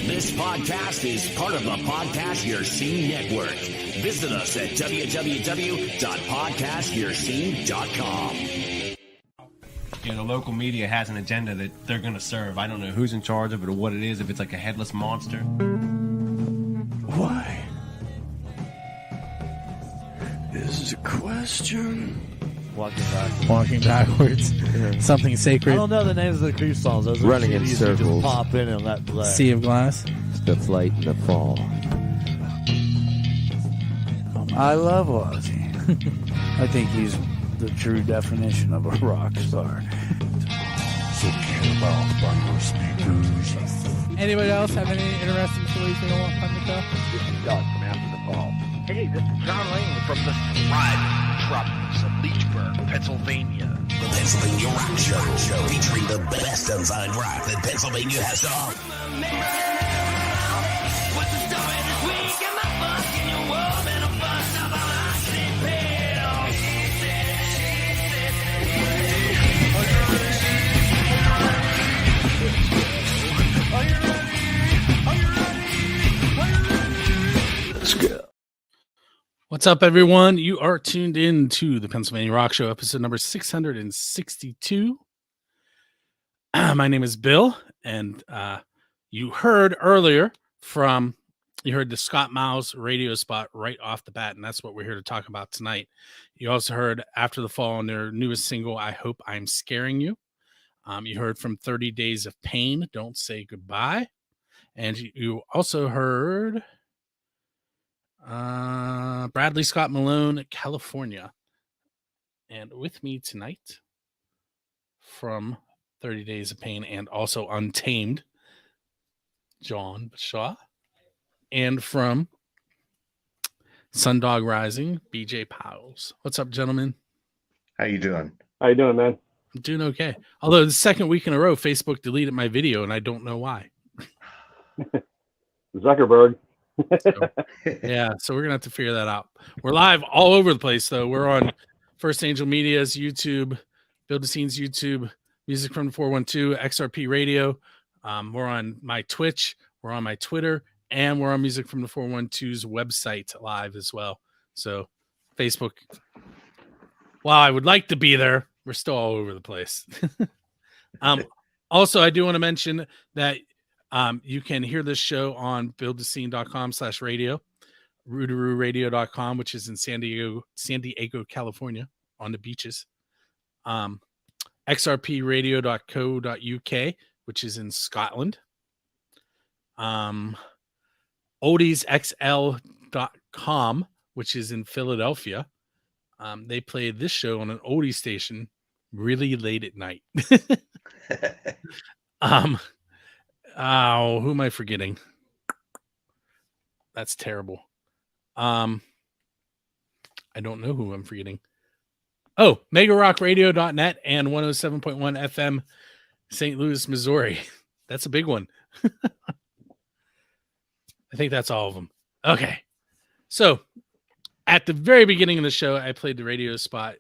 This podcast is part of the Podcast Your Scene Network. Visit us at www.podcastyourscene.com. You know, the local media has an agenda that they're going to serve. I don't know who's in charge of it or what it is, if it's like a headless monster. Why? Is a question. Walking backwards. Something I sacred. don't know the names of the creep songs. Those are Running in CDs you circles. Just pop in and let play. Sea of Glass. The flight and the fall. I love Ozzy. I think he's the true definition of a rock star. So kill off by your speakers. Anybody else have any interesting stories they want on the show? Dog from after the fall. Hey, this is John Lane from the Ride Trucks of Leechburg, Pennsylvania. The Pennsylvania Rock Show, featuring the best unsigned rock that Pennsylvania has to offer. What's up, everyone? You are tuned in to the Pennsylvania Rock Show, episode number 662. My name is Bill, and you heard earlier you heard the Scott Miles radio spot right off the bat, and that's what we're here to talk about tonight. You also heard After the Fall on their newest single, I Hope I'm Scaring You. You heard from 30 Days of Pain, Don't Say Goodbye. And you also heard Bradley Scott Malone, California. And with me tonight from 30 Days of Pain and also Untamed, John Bashaw. And from Sundog Rising, BJ Powles. What's up, gentlemen? How you doing? How you doing, man? I'm doing okay. Although the second week in a row, Facebook deleted my video, and I don't know why. Zuckerberg. Yeah, so we're gonna have to figure that out. We're live all over the place, though. We're on First Angel Media's YouTube, Build the Scenes YouTube, Music from the 412, XRP Radio. We're on my Twitch, we're on my Twitter, and we're on Music from the 412's website live as well. So Facebook, while I would like to be there, we're still all over the place. Also, I do want to mention that you can hear this show on buildthescene.com/radio, rootaroораdio.com, which is in San Diego, California, on the beaches. xrpradio.co.uk, which is in Scotland. oldiesxl.com, which is in Philadelphia. They play this show on an oldie station really late at night. Oh, who am I forgetting? That's terrible. I don't know who I'm forgetting. Oh, megarockradio.net and 107.1 FM St. Louis, Missouri. That's a big one. I think that's all of them. Okay. So at the very beginning of the show, I played the radio spot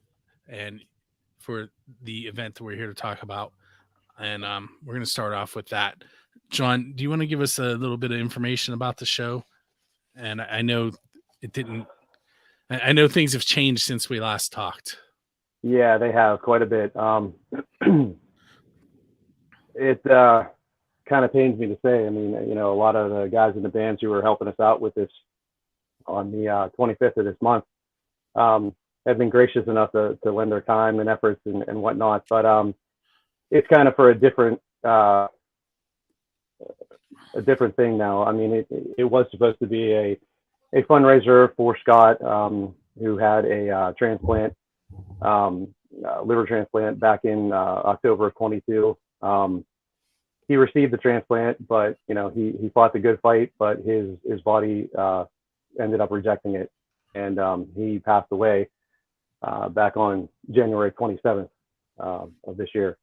and for the event that we're here to talk about. And we're going to start off with that. John, do you want to give us a little bit of information about the show? And I know I know things have changed since we last talked. Yeah, they have quite a bit. It kind of pains me to say. I mean, you know, a lot of the guys in the bands who were helping us out with this on the 25th of this month have been gracious enough to lend their time and efforts and whatnot. But it's kind of for a different thing now. I mean, it was supposed to be a fundraiser for Scott, who had a transplant, liver transplant back in October of 22. He received the transplant, but you know, he fought the good fight, but his body ended up rejecting it, and he passed away back on January 27th of this year.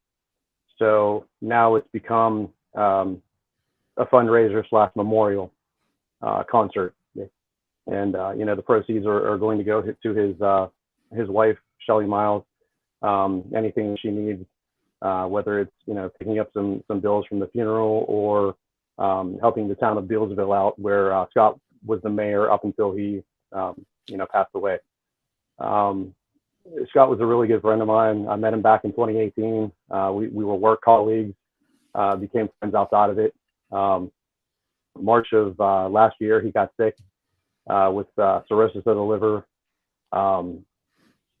So now it's become a fundraiser / memorial concert, and you know, the proceeds are going to go to his wife, Shelly Miles. Anything she needs whether it's, picking up some bills from the funeral or helping the town of Bealsville out, where Scott was the mayor up until he, passed away. Scott was a really good friend of mine. I met him back in 2018. We were work colleagues, became friends outside of it. March of last year, he got sick with cirrhosis of the liver.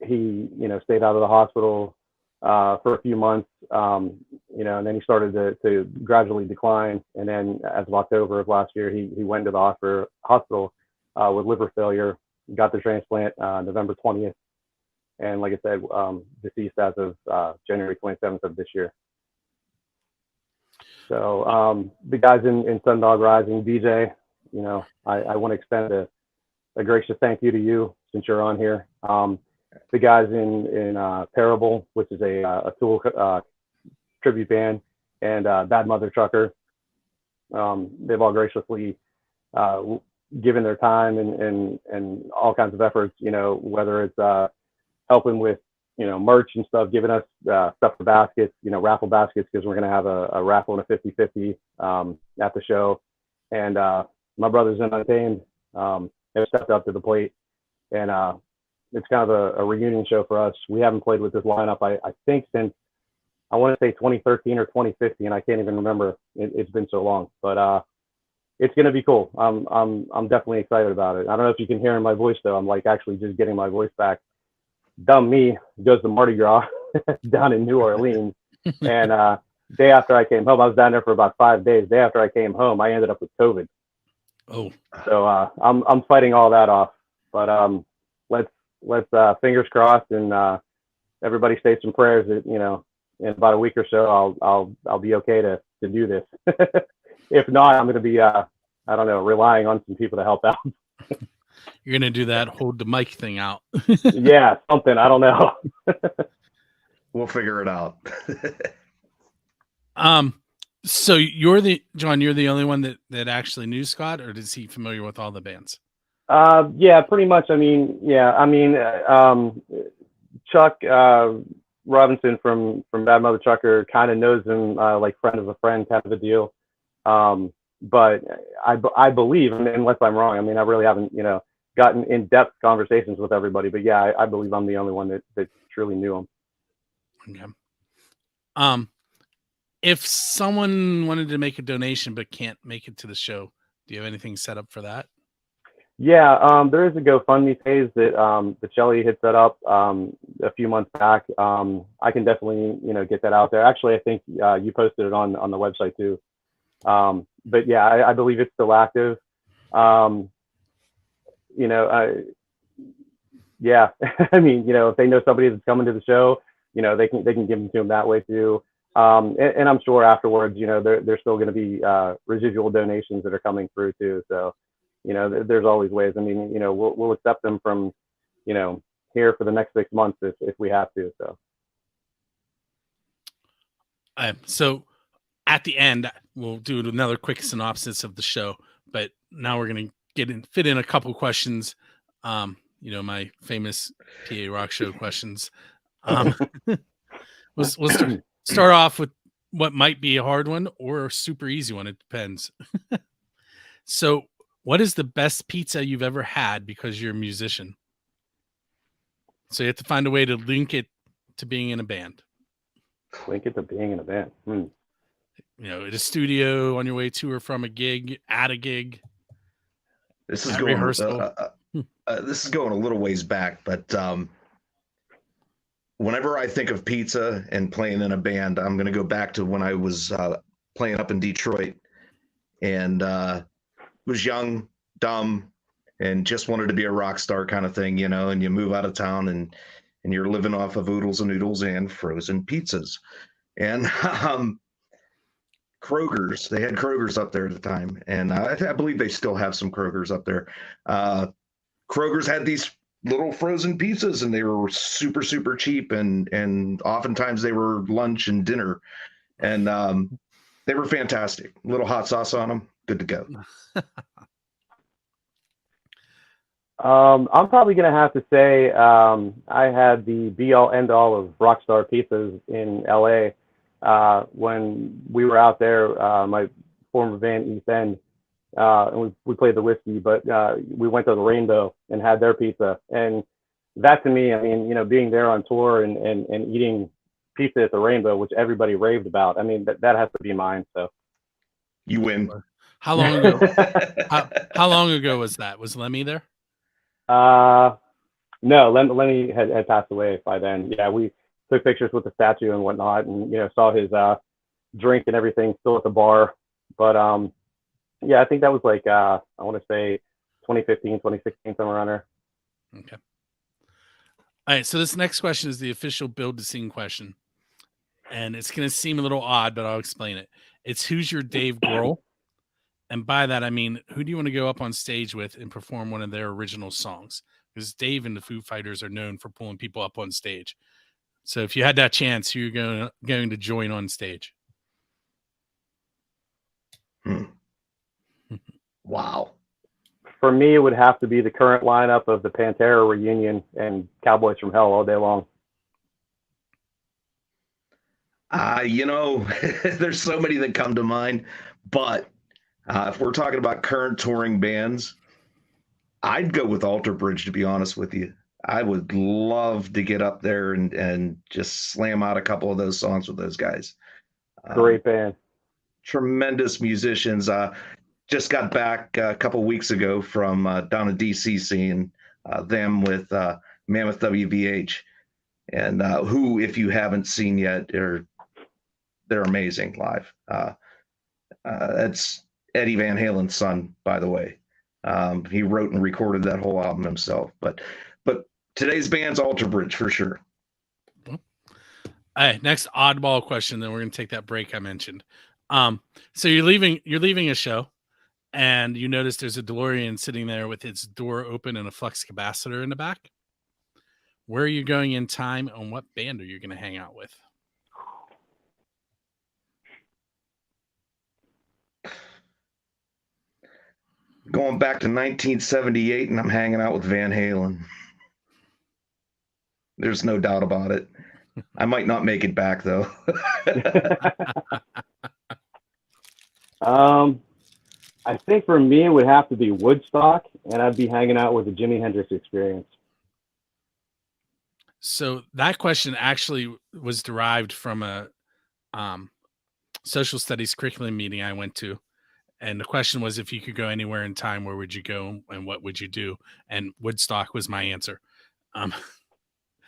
He, stayed out of the hospital for a few months, and then he started to gradually decline. And then as of October of last year, he went to the hospital with liver failure, got the transplant November 20th. And like I said, deceased as of January 27th of this year. So the guys in Sundog Rising, DJ, I want to extend a gracious thank you to you since you're on here. The guys in Parable, which is a Tool tribute band, and Bad Mother Trucker, they've all graciously given their time and all kinds of efforts, whether it's helping with, merch and stuff, giving us stuff for baskets, raffle baskets, because we're going to have a raffle and a 50-50 at the show. And my brothers in Untamed have stepped up to the plate. And it's kind of a reunion show for us. We haven't played with this lineup, I think, since, I want to say 2013 or 2015. I can't even remember. It's been so long. But it's going to be cool. I'm definitely excited about it. I don't know if you can hear in my voice, though. I'm like actually just getting my voice back. Dumb me goes to Mardi Gras down in New Orleans. And day after I came home, I was down there for about 5 days. Day after I came home, I ended up with COVID. Oh. So I'm fighting all that off. But let's fingers crossed, and everybody say some prayers that, in about a week or so I'll be okay to do this. If not, I'm going to be I don't know, relying on some people to help out. You're going to do that hold the mic thing out. Yeah, something. I don't know. We'll figure it out. So you're the only one that actually knew Scott, or is he familiar with all the bands? Yeah, pretty much. Chuck Robinson from Bad Mother Trucker kind of knows him, like friend of a friend kind of a deal. But I believe, unless I'm wrong, I really haven't, gotten in-depth conversations with everybody, but yeah, I believe I'm the only one that truly knew him. Okay. If someone wanted to make a donation but can't make it to the show, do you have anything set up for that? Yeah, there is a GoFundMe page that Shelly had set up a few months back. I can definitely, get that out there. Actually, I think you posted it on the website too. But yeah, I believe it's still active. Yeah, if they know somebody that's coming to the show, they can give them to them that way too. And I'm sure afterwards, there's still going to be residual donations that are coming through too. So, there's always ways. We'll accept them from, here for the next 6 months if we have to. So at the end, we'll do another quick synopsis of the show, but now we're going to fit in a couple questions. My famous PA Rock Show questions. We'll start off with what might be a hard one or a super easy one. It depends. So, what is the best pizza you've ever had because you're a musician? So you have to find a way to link it to being in a band. Link it to being in a band. At a studio, on your way to or from a gig, at a gig. This is going rehearsal. This is going a little ways back, but whenever I think of pizza and playing in a band, I'm going to go back to when I was playing up in Detroit and was young, dumb, and just wanted to be a rock star kind of thing, and you move out of town and you're living off of oodles and noodles and frozen pizzas. And Kroger's, they had Kroger's up there at the time. And I believe they still have some Kroger's up there. Kroger's had these little frozen pizzas and they were super, super cheap. And oftentimes they were lunch and dinner. And they were fantastic. A little hot sauce on them. Good to go. I'm probably going to have to say I had the be-all, end-all of Rockstar Pizzas in LA. when we were out there, my former band East End, and we played the Whiskey, but we went to the Rainbow and had their pizza. And that to me, I mean, being there on tour and eating pizza at the Rainbow, which everybody raved about, I mean, that has to be mine. So You win. How long ago? how long ago was that? Was Lemmy there? No, Lenny had passed away by then. Yeah, we took pictures with the statue and whatnot, and saw his drink and everything still at the bar. But yeah, I think that was like I want to say 2015, 2016, somewhere around there. Okay. All right. So this next question is the official Build to Sing question, and it's going to seem a little odd, but I'll explain it. It's who's your Dave Grohl, and by that I mean who do you want to go up on stage with and perform one of their original songs? Because Dave and the Foo Fighters are known for pulling people up on stage. So if you had that chance, who you're going to join on stage? Wow. For me, it would have to be the current lineup of the Pantera reunion and Cowboys from Hell all day long. There's so many that come to mind, but if we're talking about current touring bands, I'd go with Alter Bridge, to be honest with you. I would love to get up there and just slam out a couple of those songs with those guys. Great band. Tremendous musicians. Just got back a couple weeks ago from down in DC seeing them with Mammoth WVH, and who, if you haven't seen yet, they're amazing live. That's Eddie Van Halen's son, by the way. He wrote and recorded that whole album himself. But today's band's Alter Bridge for sure. All right, next oddball question. Then we're going to take that break I mentioned. So you're leaving a show, and you notice there's a DeLorean sitting there with its door open and a flux capacitor in the back. Where are you going in time, and what band are you going to hang out with? Going back to 1978, and I'm hanging out with Van Halen. There's no doubt about it. I might not make it back, though. I think for me, it would have to be Woodstock, and I'd be hanging out with the Jimi Hendrix Experience. So that question actually was derived from a social studies curriculum meeting I went to. And the question was, if you could go anywhere in time, where would you go and what would you do? And Woodstock was my answer.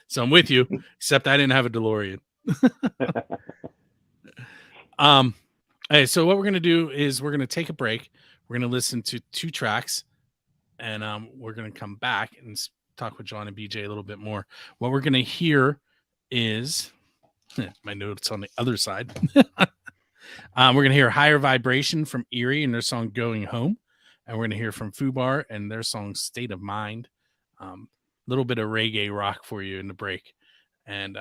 So I'm with you, except I didn't have a DeLorean. Hey, so what we're going to do is we're going to take a break. We're going to listen to 2 tracks, and we're going to come back and talk with John and BJ a little bit more. What we're going to hear is my notes on the other side. We're going to hear Higher Vibration from Eerie and their song Going Home. And we're going to hear from Fubar and their song State of Mind. A little bit of reggae rock for you in the break. And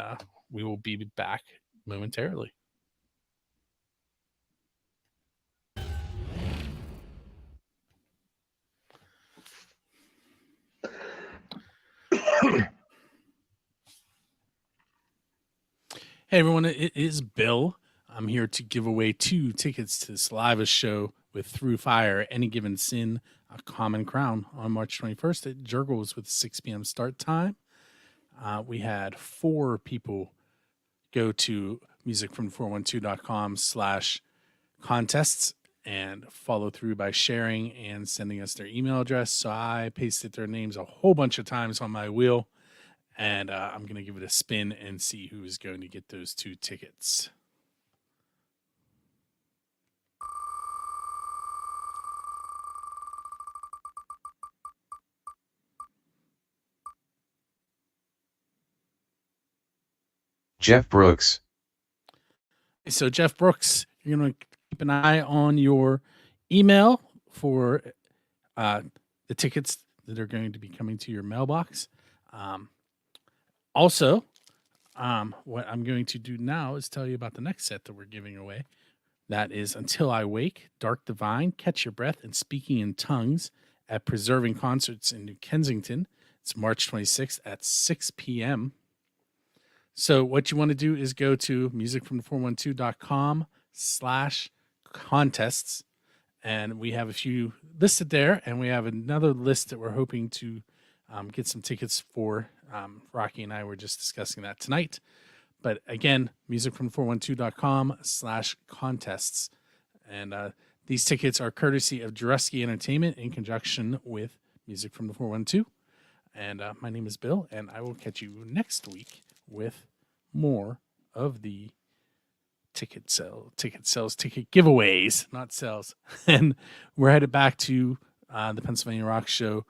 we will be back momentarily. Hey everyone, it is Bill. I'm here to give away 2 tickets to Saliva show with Through Fire, Any Given Sin, A Common Crown on March 21st at Jurgles with 6 p.m. start time. We had 4 people go to musicfrom412.com/contests and follow through by sharing and sending us their email address. So I pasted their names a whole bunch of times on my wheel. And I'm going to give it a spin and see who is going to get those 2 tickets. Jeff Brooks. So Jeff Brooks, you're going to keep an eye on your email for the tickets that are going to be coming to your mailbox. Also, what I'm going to do now is tell you about the next set that we're giving away. That is Until I Wake, Dark Divine, Catch Your Breath, and Speaking in Tongues at Preserving Concerts in New Kensington. It's March 26th at 6 p.m. So what you want to do is go to musicfrom412.com/contests. And we have a few listed there, and we have another list that we're hoping to get some tickets for. Rocky and I were just discussing that tonight. But again, musicfrom412.com/contests. And these tickets are courtesy of Jureski Entertainment in conjunction with Music from the 412. And my name is Bill, and I will catch you next week with more of the ticket giveaways, not sales. And we're headed back to the Pennsylvania Rock Show,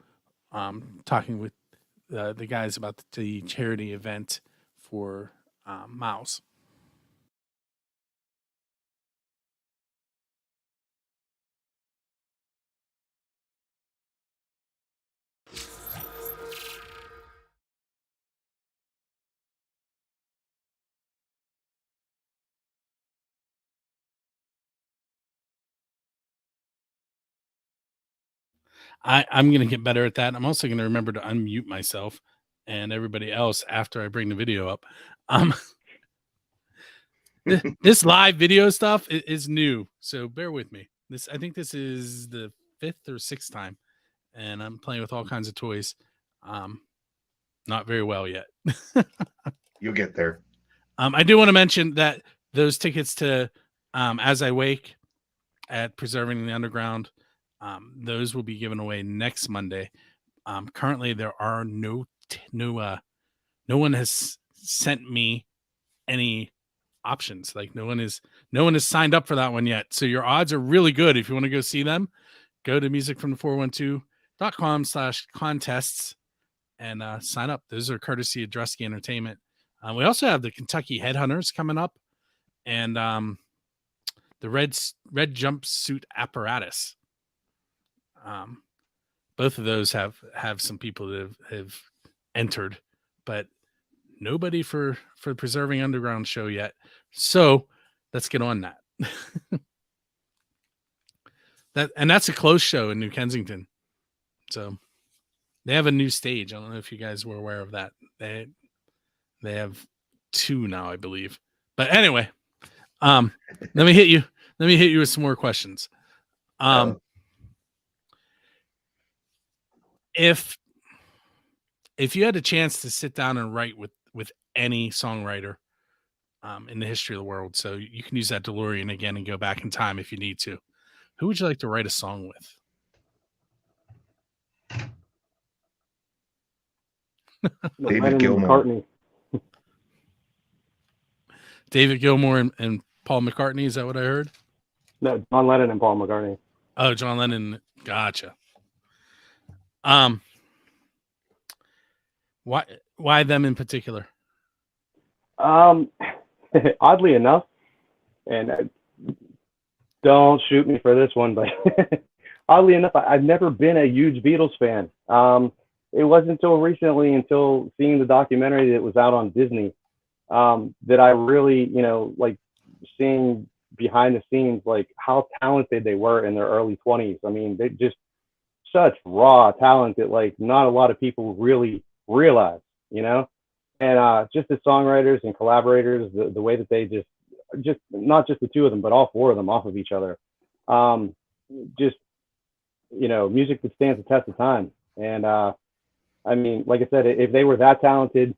talking with the guys about the charity event for Mouse. I'm going to get better at that. I'm also going to remember to unmute myself and everybody else after I bring the video up. This live video stuff is new, so bear with me. I think this is the 5th or 6th time, and I'm playing with all kinds of toys. Not very well yet. You'll get there. I do want to mention that those tickets to As I Wake at Preserving the Underground, those will be given away next Monday. Currently, there are no one has sent me any options. Like no one has signed up for that one yet. So your odds are really good. If you want to go see them, go to musicfrom412.com/contests and sign up. Those are courtesy of Jureski Entertainment. We also have the Kentucky Headhunters coming up, and the red jumpsuit apparatus. Both of those have some people that have entered, but nobody for the Preserving Underground show yet. So let's get on that. That's a closed show in New Kensington. So they have a new stage. I don't know if you guys were aware of that. They have 2 now, I believe. But anyway, let me hit you with some more questions. If you had a chance to sit down and write with any songwriter in the history of the world, so you can use that DeLorean again and go back in time if you need to, who would you like to write a song with? David Gilmour. David Gilmour and Paul McCartney. Is that what I heard? No, John Lennon and Paul McCartney. Oh, John Lennon. Gotcha. Why them in particular? Oddly enough, and don't shoot me for this one, but oddly enough, I've never been a huge Beatles fan. It wasn't until recently, until seeing the documentary that was out on Disney, that I really, like seeing behind the scenes, like how talented they were in their early 20s. I mean, they just such raw talent that like not a lot of people really realize, and just as songwriters and collaborators, the way that they just not just the 2 of them, but all 4 of them off of each other, just music that stands the test of time. And I mean, like I said, if they were that talented,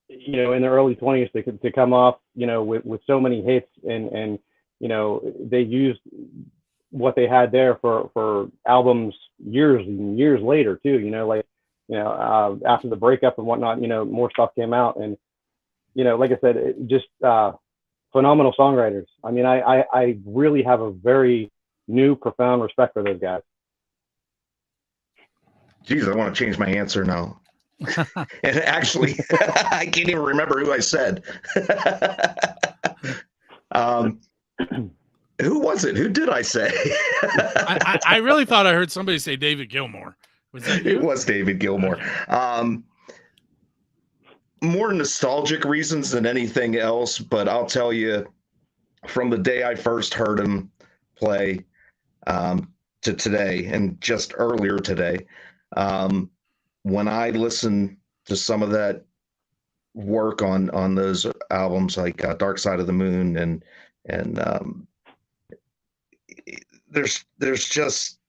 in their early 20s, to come off, with so many hits, and they used what they had there for albums years and years later too, after the breakup and whatnot, more stuff came out, and like I said, just phenomenal songwriters. I mean, I really have a very new, profound respect for those guys. Geez, I want to change my answer now. And actually, I can't even remember who I said. Who was it? Who did I say? I really thought I heard somebody say David Gilmour. Was that you? It was David Gilmour. More nostalgic reasons than anything else, but I'll tell you, from the day I first heard him play to today, and just earlier today, when I listen to some of that work on those albums like Dark Side of the Moon and there's just,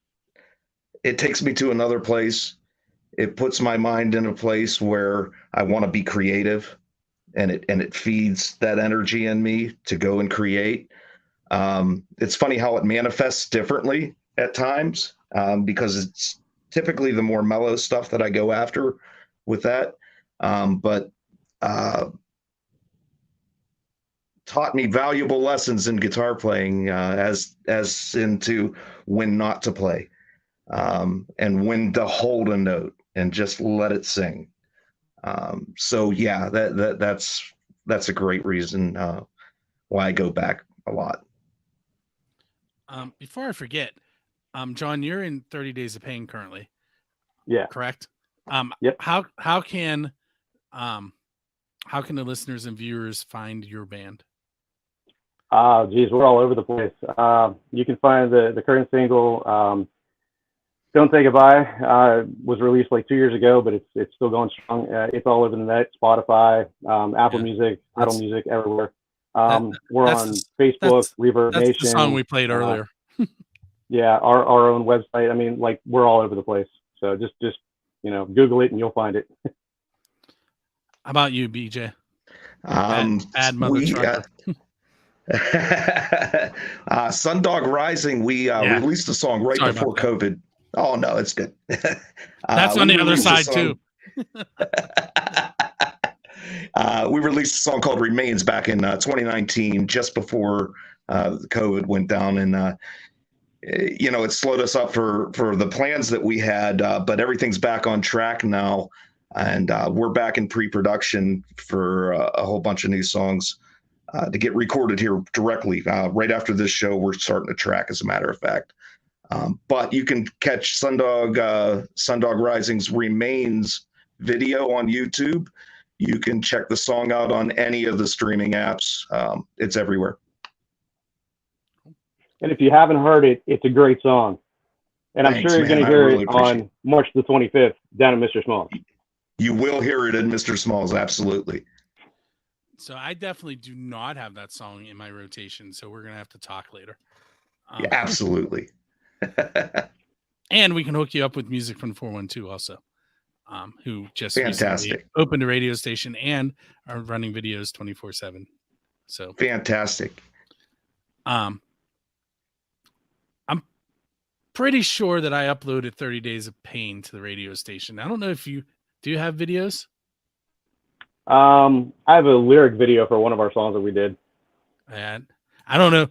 it takes me to another place. It puts my mind in a place where I want to be creative, and it feeds that energy in me to go and create. It's funny how it manifests differently at times, because it's typically the more mellow stuff that I go after with that. But taught me valuable lessons in guitar playing, as into when not to play, and when to hold a note and just let it sing. So yeah, that's a great reason why I go back a lot. Before I forget, John, you're in 30 Days of Pain currently. Yeah. Correct. Yep. How can the listeners and viewers find your band? Geez, we're all over the place. You can find the current single, Don't Say Goodbye, was released like 2 years ago, but it's still going strong. It's all over the net, Spotify, Apple Music, Tidal Music, everywhere. We're on Facebook, Reverb Nation. That's the song we played earlier. Yeah, our own website. I mean, like, we're all over the place. So just Google it and you'll find it. How about you, BJ? Bad mother trucker. Sundog Rising, we released a song right before COVID. Oh no, it's good. That's on the other side too. We released a song called Remains back in 2019, just before COVID went down, and it slowed us up for the plans that we had, but everything's back on track now, and we're back in pre-production for a whole bunch of new songs to get recorded here directly. Right after this show, we're starting to track, as a matter of fact. But you can catch Sundog Rising's Remains video on YouTube. You can check the song out on any of the streaming apps. It's everywhere. And if you haven't heard it, it's a great song. And I'm sure you're going to hear it on March the 25th down at Mr. Smalls. You will hear it in Mr. Smalls, absolutely. So I definitely do not have that song in my rotation, so we're going to have to talk later. Yeah, absolutely. And we can hook you up with music from 412 also, who just fantastic recently opened a radio station and are running videos 24/7. So fantastic. I'm pretty sure that I uploaded 30 Days of Pain to the radio station. I don't know if you have videos. I have a lyric video for one of our songs that we did. And I don't know.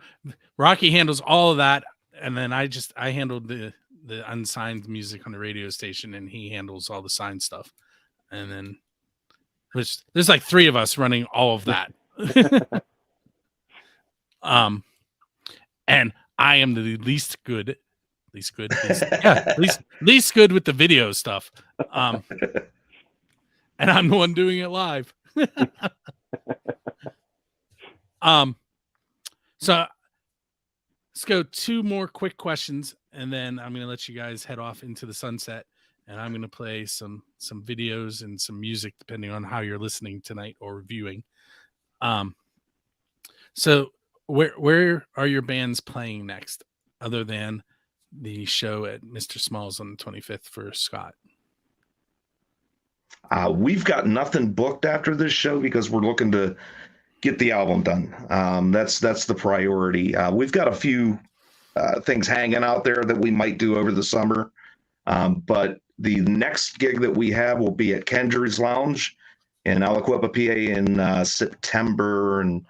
Rocky handles all of that, and then I handled the unsigned music on the radio station, and he handles all the signed stuff. And then there's like three of us running all of that. And I am the least good with the video stuff. And I'm the one doing it live. So let's go 2 more quick questions, and then I'm going to let you guys head off into the sunset, and I'm going to play some videos and some music depending on how you're listening tonight or viewing. So where are your bands playing next, other than the show at Mr. Smalls on the 25th for Scott? We've got nothing booked after this show because we're looking to get the album done. That's the priority. We've got a few things hanging out there that we might do over the summer. But the next gig that we have will be at Kendry's Lounge in Aliquippa, PA in September. And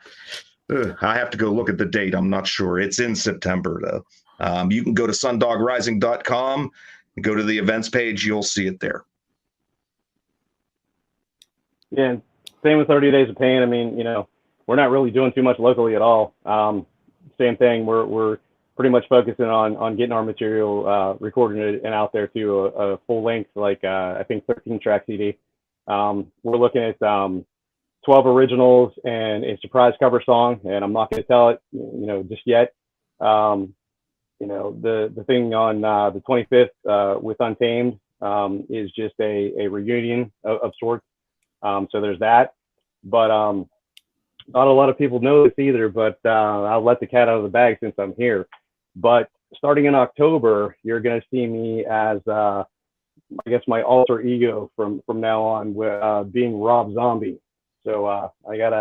I have to go look at the date. I'm not sure. It's in September, though. You can go to sundogrising.com and go to the events page. You'll see it there. Yeah, same with 30 Days of Pain. I mean, we're not really doing too much locally at all. Same thing. We're pretty much focusing on getting our material recorded and out there to a full length, like I think 13 track CD. We're looking at 12 originals and a surprise cover song, and I'm not going to tell it, just yet. The thing on the 25th with Untamed is just a reunion of sorts. So there's that. But not a lot of people know this either, but I'll let the cat out of the bag since I'm here. But starting in October, you're going to see me as, I guess, my alter ego from now on, being Rob Zombie. So I got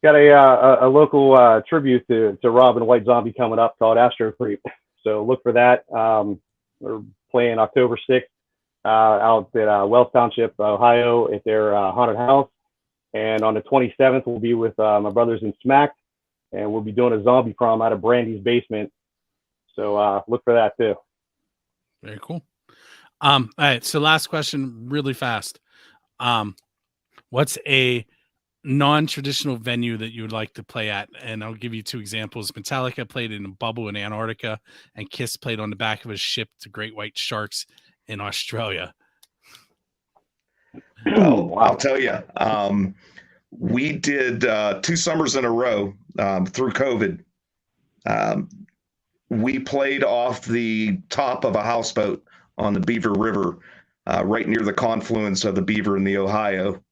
a local tribute to Rob and White Zombie coming up called Astro Creep. So look for that. We're playing October 6th out at Wells Township, Ohio, at their haunted house. And on the 27th, we'll be with my brothers in Smack, and we'll be doing a zombie prom out of Brandy's basement. So look for that too. Very cool. All right. So last question, really fast. What's a non-traditional venue that you would like to play at? And I'll give you two examples. Metallica played in a bubble in Antarctica, and Kiss played on the back of a ship to great white sharks in Australia. Well, wow. I'll tell you, we did 2 summers in a row through COVID. We played off the top of a houseboat on the Beaver River, right near the confluence of the Beaver and the Ohio.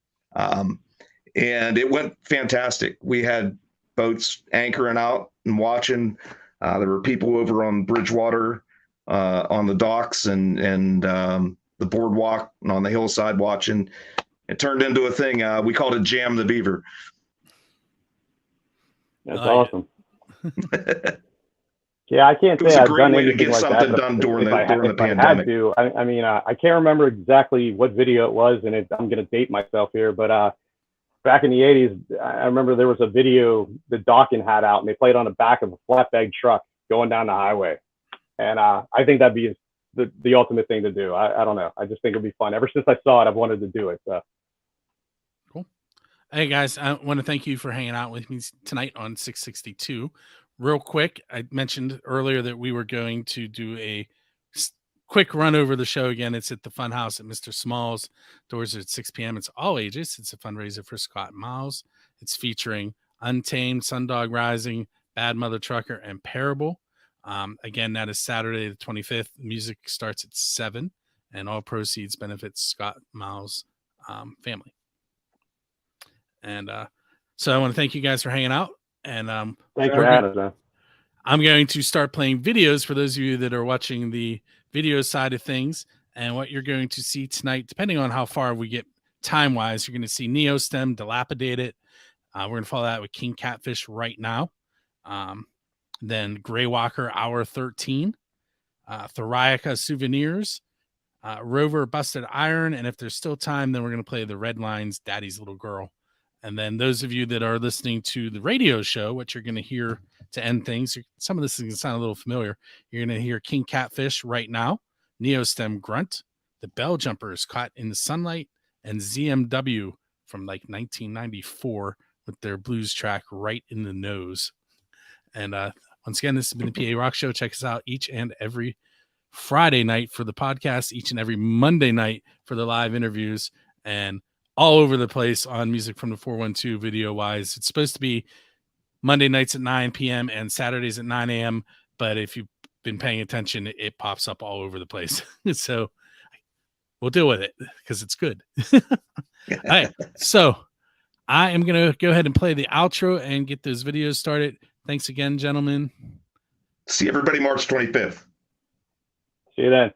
And it went fantastic. We had boats anchoring out and watching. There were people over on Bridgewater, on the docks and the boardwalk and on the hillside watching. It turned into a thing. We called it Jam the Beaver. That's awesome. Yeah, I can't say I've done anything like that. Done during the pandemic. I had to. I mean, I can't remember exactly what video it was, and I'm going to date myself here, but back in the 80s, I remember there was a video the Dawkins had out, and they played on the back of a flatbed truck going down the highway. And I think that'd be the ultimate thing to do. I don't know. I just think it'd be fun. Ever since I saw it, I've wanted to do it. So. Cool. Hey, guys, I want to thank you for hanging out with me tonight on 662. Real quick, I mentioned earlier that we were going to do a quick run over the show again. It's at the Fun House at Mr. Small's. Doors are at 6 p.m. It's all ages. It's a fundraiser for Scott Miles. It's featuring Untamed, Sundog Rising, Bad Mother Trucker, and Parable. Again, that is Saturday the 25th. Music starts at 7, and all proceeds benefits Scott Miles' family. And so I want to thank you guys for hanging out. And thanks for having us. I'm going to start playing videos for those of you that are watching the video side of things. And what you're going to see tonight, depending on how far we get time-wise, you're going to see Neostem, Dilapidated. We're going to follow that with King Catfish right now. Then Grey Walker, Hour 13. Thoriaca Souvenirs. Rover, Busted Iron. And if there's still time, then we're going to play the Red Lines, Daddy's Little Girl. And then those of you that are listening to the radio show, what you're going to hear to end things, some of this is going to sound a little familiar. You're going to hear King Catfish right now, Neostem Grunt, the Bell Jumpers, Caught in the Sunlight, and ZMW from like 1994 with their blues track Right in the Nose. And once again, this has been the PA Rock Show. Check us out each and every Friday night for the podcast, each and every Monday night for the live interviews, and all over the place on Music from the 412 video wise. It's supposed to be Monday nights at 9 p.m. and Saturdays at 9 a.m. But if you've been paying attention, it pops up all over the place. So we'll deal with it because it's good. All right. So I am going to go ahead and play the outro and get those videos started. Thanks again, gentlemen. See everybody March 25th. See you then.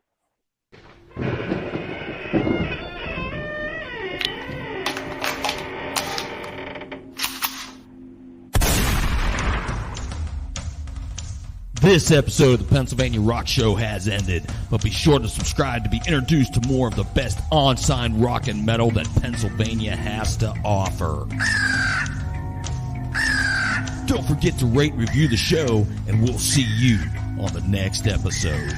This episode of the Pennsylvania Rock Show has ended, but be sure to subscribe to be introduced to more of the best on-sign rock and metal that Pennsylvania has to offer. Don't forget to rate and review the show, and we'll see you on the next episode.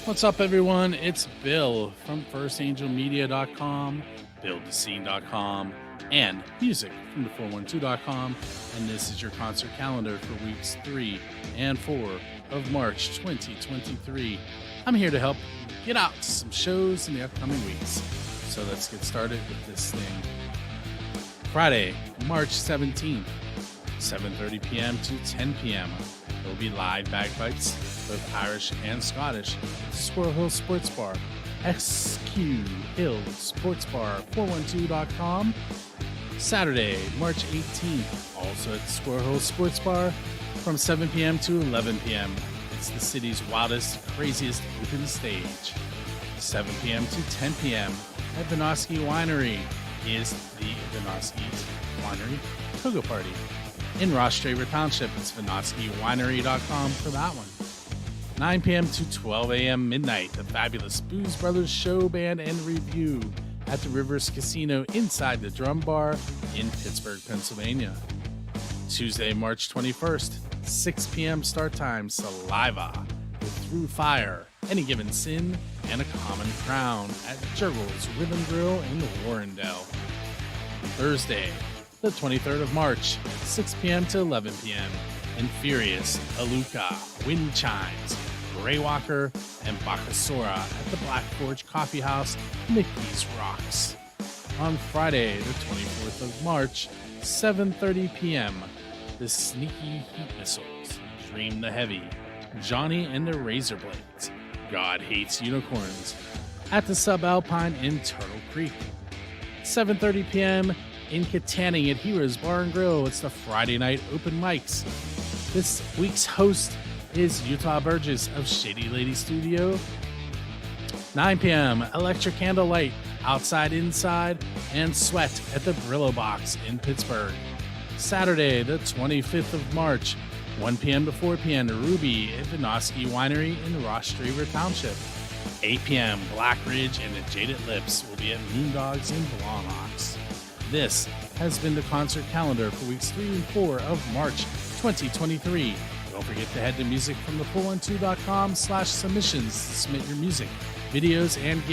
What's up, everyone? It's Bill from FirstAngelMedia.com, BuildTheScene.com, and music from the 412.com. And this is your concert calendar for weeks 3 and 4 of March 2023. I'm here to help get out some shows in the upcoming weeks. So let's get started with this thing. Friday, March 17th, 7:30 p.m. to 10 p.m. There will be live bagpipes, both Irish and Scottish, at Squirrel Hill Sports Bar, XQ Hill Sports Bar, 412.com. Saturday, March 18th, also at Squirrel Hill Sports Bar, from 7 p.m. to 11 p.m. It's the city's wildest, craziest open stage. 7 p.m. to 10 p.m. at Vinoski Winery is the Vinoski Winery Toga Party. In Ross Straver Township, it's VinoskiWinery.com for that one. 9 p.m. to 12 a.m. midnight, the fabulous Booze Brothers Show, Band, and Review at the Rivers Casino inside the Drum Bar in Pittsburgh, Pennsylvania. Tuesday, March 21st, 6 p.m. start time, Saliva with Through Fire, Any Given Sin, and A Common Crown at Jurgles Rhythm Grill in Warrendale. Thursday, the 23rd of March, 6 p.m. to 11 p.m. Infurious, Aluka, Wind Chimes, Greywalker, and Bakasora at the Black Forge Coffee House, Mickey's Rocks. On Friday, the 24th of March, 7:30 p.m., the Sneaky Heat Missiles, Dream the Heavy, Johnny and the Razor Blades, God Hates Unicorns, at the Subalpine in Turtle Creek. 7:30 p.m. in Katanning at Heroes Bar and Grill. It's the Friday night open mics. This week's host is Utah Burgess of Shady Lady Studio. 9 p.m. Electric Candlelight, Outside Inside, and Sweat at the Brillo Box in Pittsburgh. Saturday, the 25th of March, 1 p.m. to 4 p.m. Ruby at Vinoski Winery in Ross Straver Township. 8 p.m. Black Ridge and the Jaded Lips will be at Moondogs in Blawnox. This has been the concert calendar for weeks 3 and 4 of March 2023. Don't forget to head to musicfromthepool12.com/submissions to submit your music, videos, and